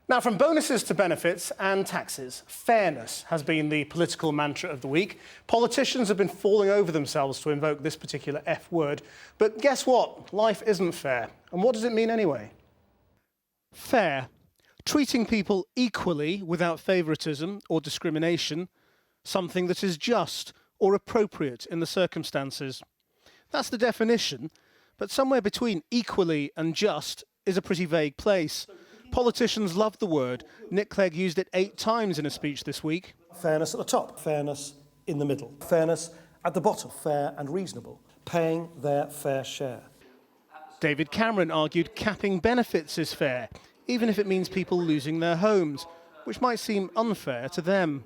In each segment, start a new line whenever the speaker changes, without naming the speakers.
Now, from bonuses to benefits and taxes, fairness has been the political mantra of the week. Politicians have been falling over themselves to invoke this particular F word. But guess what? Life isn't fair. And what does it mean anyway? Fair. Treating people equally without favouritism or discrimination. Something that is just or appropriate in the circumstances. That's the definition. But somewhere between equally and just is a pretty vague place. Politicians love the word. Nick Clegg used it 8 times in a speech this week.
Fairness at the top, fairness in the middle, fairness at the bottom, fair and reasonable, paying their fair share.
David Cameron argued capping benefits is fair, even if it means people losing their homes, which might seem unfair to them.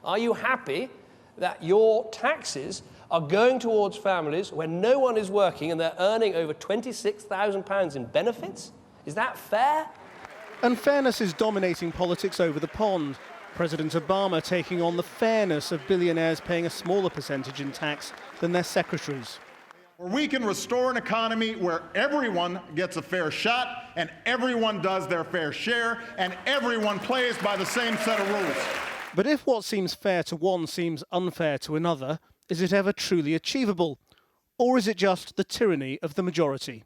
Are you happy that your taxes are going towards families where no one is working and they're earning over £26,000 in benefits? Is that fair?
And fairness is dominating politics over the pond. President Obama taking on the fairness of billionaires paying a smaller percentage in tax than their secretaries.
We can restore an economy where everyone gets a fair shot and everyone does their fair share and everyone plays by the same set of rules.
But if what seems fair to one seems unfair to another, is it ever truly achievable? Or is it just the tyranny of the majority?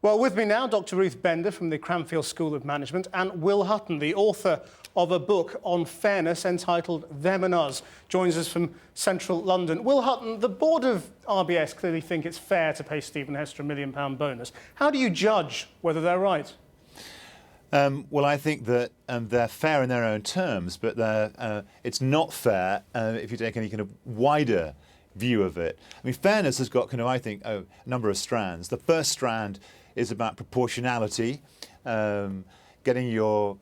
Well, with me now, Dr. Ruth Bender from the Cranfield School of Management and Will Hutton, the author of a book on fairness entitled Them and Us, joins us from central London. Will Hutton, the board of RBS clearly think it's fair to pay Stephen Hester a £1 million bonus. How do you judge whether they're right?
Well, I think that they're fair in their own terms, but it's not fair if you take any kind of wider view of it. I mean, fairness has got I think, a number of strands. The first strand is about proportionality, getting your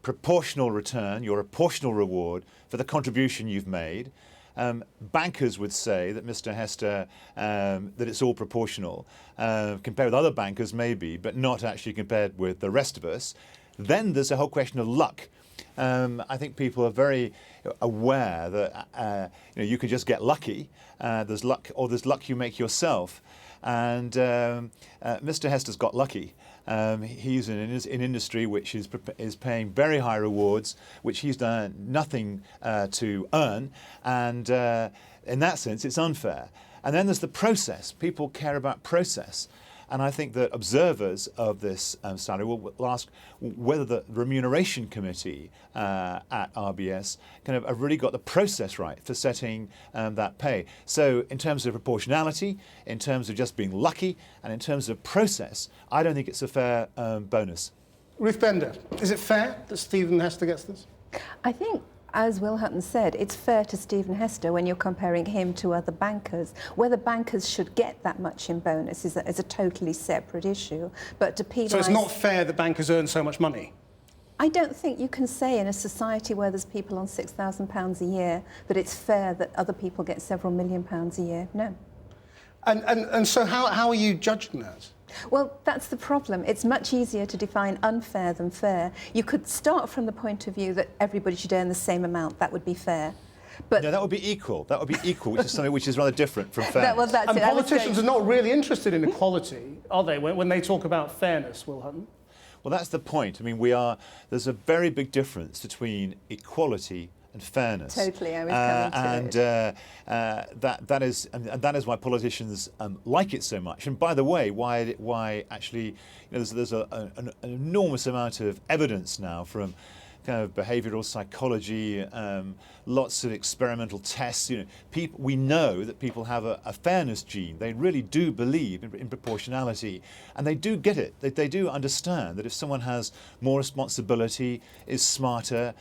proportional return, your proportional reward for the contribution you've made. Bankers would say that Mr. Hester, that it's all proportional, compared with other bankers maybe, but not actually compared with the rest of us. Then there's a whole question of luck. I think people are very aware that you can just get lucky. There's luck, or there's luck you make yourself. And Mr. Hester's got lucky. He's in an industry which is paying very high rewards, which he's done nothing to earn, and in that sense, it's unfair. And then there's the process. People care about process. And I think that observers of this salary will ask whether the remuneration committee at RBS have really got the process right for setting that pay. So in terms of proportionality, in terms of just being lucky, and in terms of process, I don't think it's a fair bonus.
Ruth Bender, is it fair that Stephen Hester gets this?
I think, as Will Hutton said, it's fair to Stephen Hester when you're comparing him to other bankers. Whether bankers should get that much in bonus is a totally separate issue. But to penalise...
So it's not fair that bankers earn so much money?
I don't think you can say in a society where there's people on £6,000 a year that it's fair that other people get several £1 million a year. No.
And so how are you judging that?
Well, that's the problem. It's much easier to define unfair than fair. You could start from the point of view that everybody should earn the same amount. That would be fair. But
no, that would be equal. That would be equal, which is something which is rather different from fair.
And politicians are not really interested in equality, are they, when they talk about fairness, Will Hutton?
Well, that's the point. I mean, there's a very big difference between equality and fairness.
Totally, I was coming to
it. That is why politicians like it so much. And by the way, why actually, there's an enormous amount of evidence now from kind of behavioural psychology, lots of experimental tests. We know that people have a fairness gene. They really do believe in proportionality, and they do get it. They do understand that if someone has more responsibility, is smarter,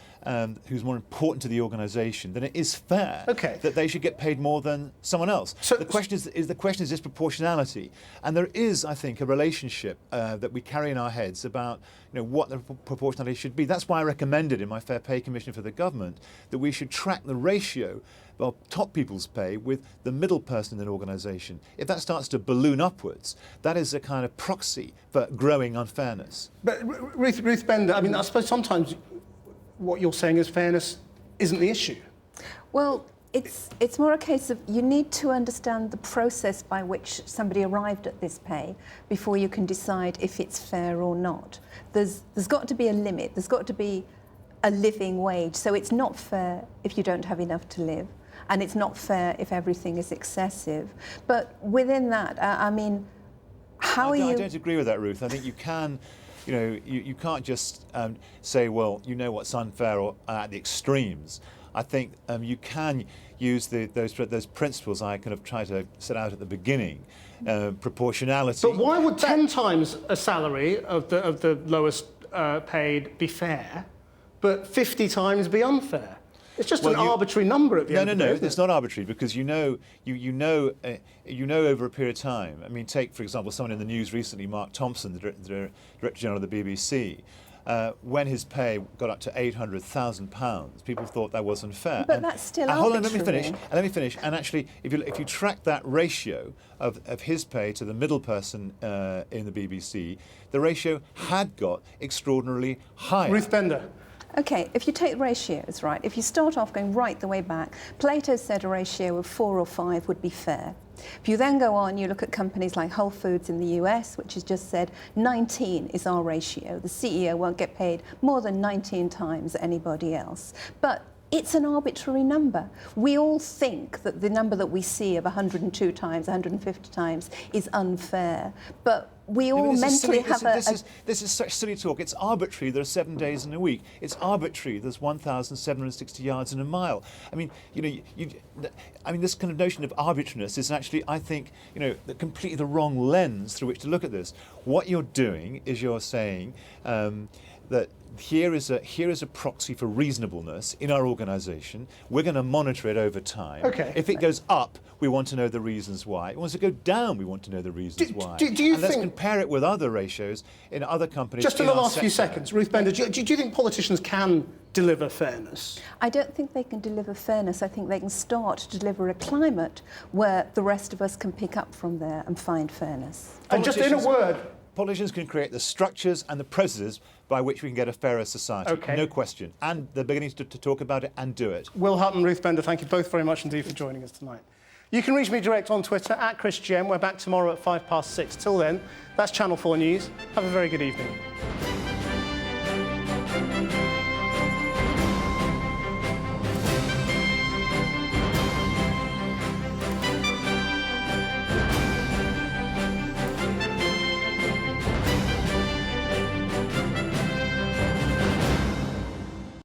who's more important to the organisation, then it is fair that they should get paid more than someone else. So the question is this proportionality, and there is, I think, a relationship that we carry in our heads about what the proportionality should be. That's why I recommended in my Fair Pay Commission for the government that we should track the ratio of top people's pay with the middle person in an organisation. If that starts to balloon upwards, that is a kind of proxy for growing unfairness.
But Ruth Bender, I mean, I suppose sometimes what you're saying is fairness isn't the issue.
Well, It's more a case of you need to understand the process by which somebody arrived at this pay before you can decide if it's fair or not. There's got to be a limit. There's got to be a living wage. So it's not fair if you don't have enough to live, and it's not fair if everything is excessive. But within that, I mean, how are you?
I don't agree with that, Ruth. I think you can. You know, you can't just say, well, you know what's unfair or at the extremes. I think you can use those principles I kind of tried to set out at the beginning, proportionality.
But why would 10 times a salary of the lowest paid be fair, but 50 times be unfair? It's just an arbitrary number at the end of the day.
No, it's not arbitrary, because you know over a period of time. I mean, take, for example, someone in the news recently, Mark Thompson, the Director General of the BBC. When his pay got up to £800,000, people thought that was unfair.
But that's still
hold on,
arbitrary.
let me finish. And actually, if you track that ratio of his pay to the middle person in the BBC, the ratio had got extraordinarily higher.
Ruth Bender.
Okay, if you take ratios, right, if you start off going right the way back, Plato said a ratio of 4 or 5 would be fair. If you then go on, you look at companies like Whole Foods in the US, which has just said 19 is our ratio. The CEO won't get paid more than 19 times anybody else. But it's an arbitrary number. We all think that the number that we see of 102 times, 150 times is unfair. But we all mentally have
This is such silly talk. It's arbitrary. There are 7 days in a week. It's arbitrary. There's 1,760 yards in a mile. I mean, this kind of notion of arbitrariness is actually, I think, completely the wrong lens through which to look at this. What you're doing is you're saying that here is a proxy for reasonableness in our organisation. We're going to monitor it over time.
Okay.
If it goes up, we want to know the reasons why. If it wants to go down, we want to know the reasons why.
Do you
and let's
think,
compare it with other ratios in other companies.
Just in the last few seconds, Ruth Bender, do you think politicians can deliver fairness?
I don't think they can deliver fairness. I think they can start to deliver a climate where the rest of us can pick up from there and find fairness.
And just in a word,
politicians can create the structures and the processes by which we can get a fairer society.
Okay.
No question. And they're beginning to talk about it and do it.
Will Hutton, Ruth Bender, thank you both very much indeed for joining us tonight. You can reach me direct on Twitter, @ChrisGem. We're back tomorrow at 6:05. Till then, that's Channel 4 News. Have a very good evening.